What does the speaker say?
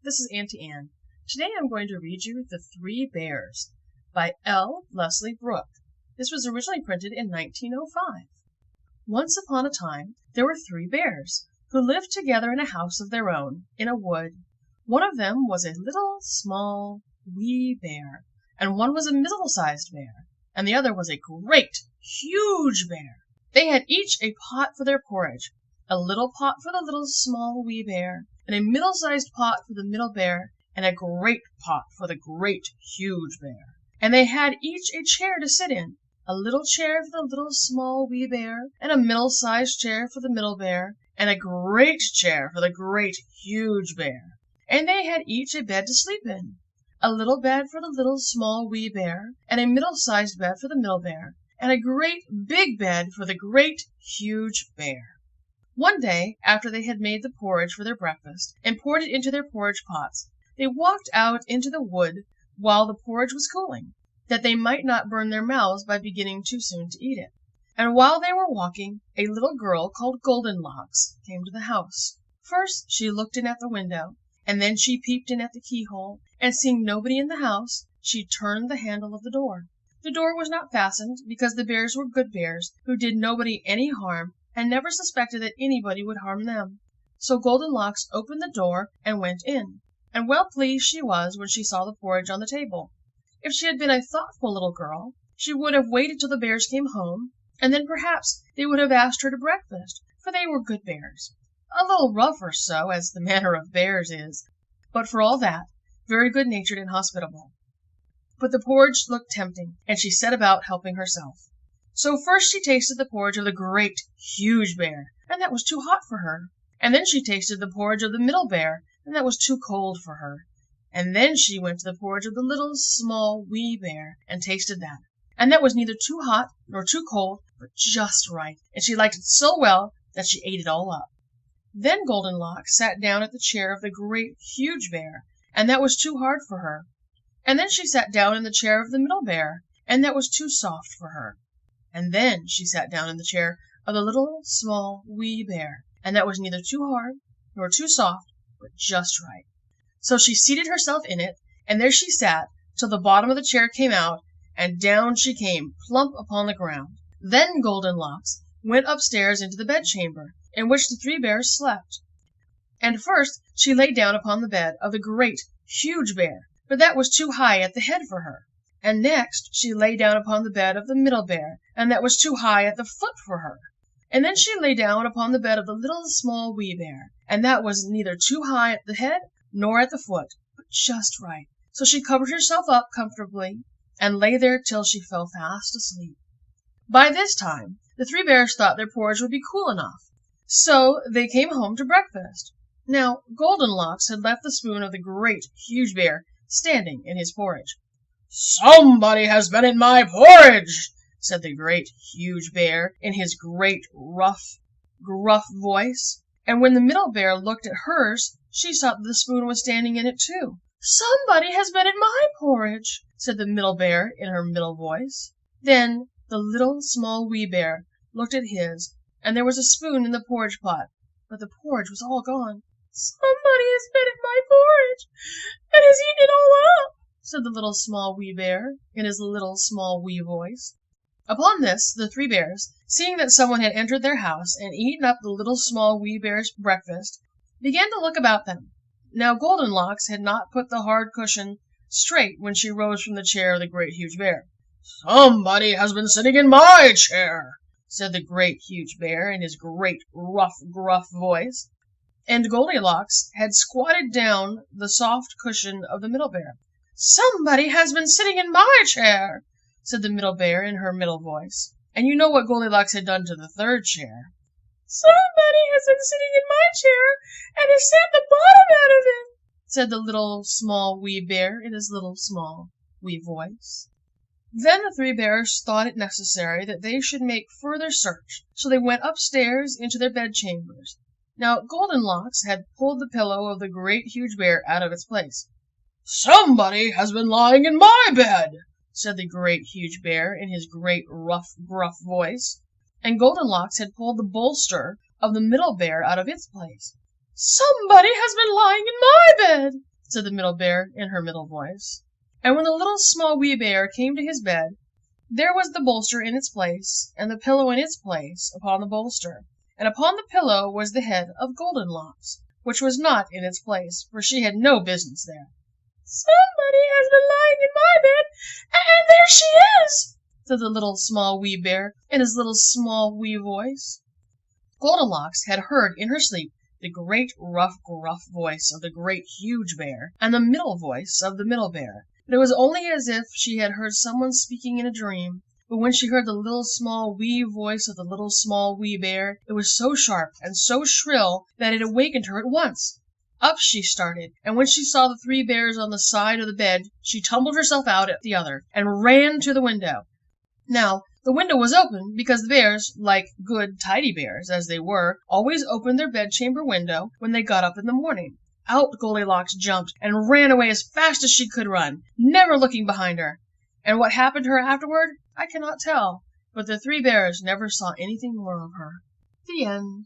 this is Auntie Anne. Today I'm going to read you The Three Bears by L. Leslie Brooke. This was originally printed in 1905. Once upon a time, there were three bears who lived together in a house of their own, in a wood. One of them was a little, small, wee bear, and one was a middle-sized bear, and the other was a great, huge bear. They had each a pot for their porridge, a little pot for the little, small, wee bear, and a middle-sized pot for the middle bear, and a great pot for the great, huge bear. And they had each a chair to sit in, a little chair for the little, small, wee bear, and a middle-sized chair for the middle bear, and a great chair for the great, huge bear. And they had each a bed to sleep in, a little bed for the little, small, wee bear, and a middle-sized bed for the middle bear, and a great, big bed for the great, huge bear. One day, after they had made the porridge for their breakfast, and poured it into their porridge pots, they walked out into the wood while the porridge was cooling, that they might not burn their mouths by beginning too soon to eat it. And while they were walking, a little girl called Goldenlocks came to the house. First she looked in at the window, and then she peeped in at the keyhole, and seeing nobody in the house, she turned the handle of the door. The door was not fastened, because the bears were good bears, who did nobody any harm, and never suspected that anybody would harm them. So Goldenlocks opened the door and went in, and well pleased she was when she saw the porridge on the table. If she had been a thoughtful little girl, she would have waited till the bears came home, and then perhaps they would have asked her to breakfast, for they were good bears. A little rough or so, as the manner of bears is, but for all that, very good-natured and hospitable. But the porridge looked tempting, and she set about helping herself. So first she tasted the porridge of the great, huge bear, and that was too hot for her. And then she tasted the porridge of the middle bear, and that was too cold for her. And then she went to the porridge of the little, small, wee bear, and tasted that. And that was neither too hot nor too cold, but just right, and she liked it so well that she ate it all up. Then Goldenlocks sat down at the chair of the great, huge bear, and that was too hard for her. And then she sat down in the chair of the middle bear, and that was too soft for her. And then she sat down in the chair of the little, small, wee bear, and that was neither too hard nor too soft, but just right. So she seated herself in it, and there she sat till the bottom of the chair came out, and down she came plump upon the ground. Then Goldenlocks went upstairs into the bedchamber, in which the three bears slept. And first she lay down upon the bed of the great, huge bear, but that was too high at the head for her. And next she lay down upon the bed of the middle bear, and that was too high at the foot for her. And then she lay down upon the bed of the little, small, wee bear, and that was neither too high at the head nor at the foot, but just right. So she covered herself up comfortably, and lay there till she fell fast asleep. By this time the three bears thought their porridge would be cool enough, so they came home to breakfast. Now Goldenlocks had left the spoon of the great, huge bear standing in his porridge. "Somebody has been in my porridge," said the great, huge bear, in his great, rough, gruff voice. And when the middle bear looked at hers, she saw that the spoon was standing in it too. "Somebody has been in my porridge," said the middle bear in her middle voice. Then the little, small, wee bear looked at his, and there was a spoon in the porridge pot, but the porridge was all gone. "Somebody has been in my porridge, and has eaten it all up," said the little, small, wee bear in his little, small, wee voice. Upon this, the three bears, seeing that someone had entered their house and eaten up the little, small, wee bear's breakfast, began to look about them. Now Goldenlocks had not put the hard cushion straight when she rose from the chair of the great, huge bear. "Somebody has been sitting in my chair," said the great, huge bear in his great, rough, gruff voice. And Goldilocks had squatted down the soft cushion of the middle bear. "Somebody has been sitting in my chair," said the middle bear in her middle voice. And you know what Goldilocks had done to the third chair. "Somebody has been sitting in my chair, and has sat the bottom out of it," said the little, small, wee bear in his little, small, wee voice. Then the three bears thought it necessary that they should make further search, so they went upstairs into their bedchambers. Now Goldenlocks had pulled the pillow of the great, huge bear out of its place. "Somebody has been lying in my bed," said the great, huge bear in his great, rough, gruff voice. And Goldenlocks had pulled the bolster of the middle bear out of its place. "Somebody has been lying in my bed," said the Middle Bear in her middle voice. And when the Little Small Wee Bear came to his bed, there was the bolster in its place, and the pillow in its place upon the bolster, and upon the pillow was the head of Goldenlocks, which was not in its place, for she had no business there. "Somebody has been lying in my bed, and there she is!" said the Little Small Wee Bear in his little small wee voice. Goldenlocks had heard in her sleep the great rough gruff voice of the Great Huge Bear, and the middle voice of the Middle Bear, but it was only as if she had heard someone speaking in a dream. But when she heard the Little Small Wee voice of the Little Small Wee Bear, it was so sharp and so shrill that it awakened her at once. Up she started, and when she saw the three bears on the side of the bed, she tumbled herself out at the other, and ran to the window. Now, the window was open, because the bears, like good tidy bears as they were, always opened their bedchamber window when they got up in the morning. Out Goldilocks jumped, and ran away as fast as she could run, never looking behind her. And what happened to her afterward, I cannot tell, but the three bears never saw anything more of her. The end.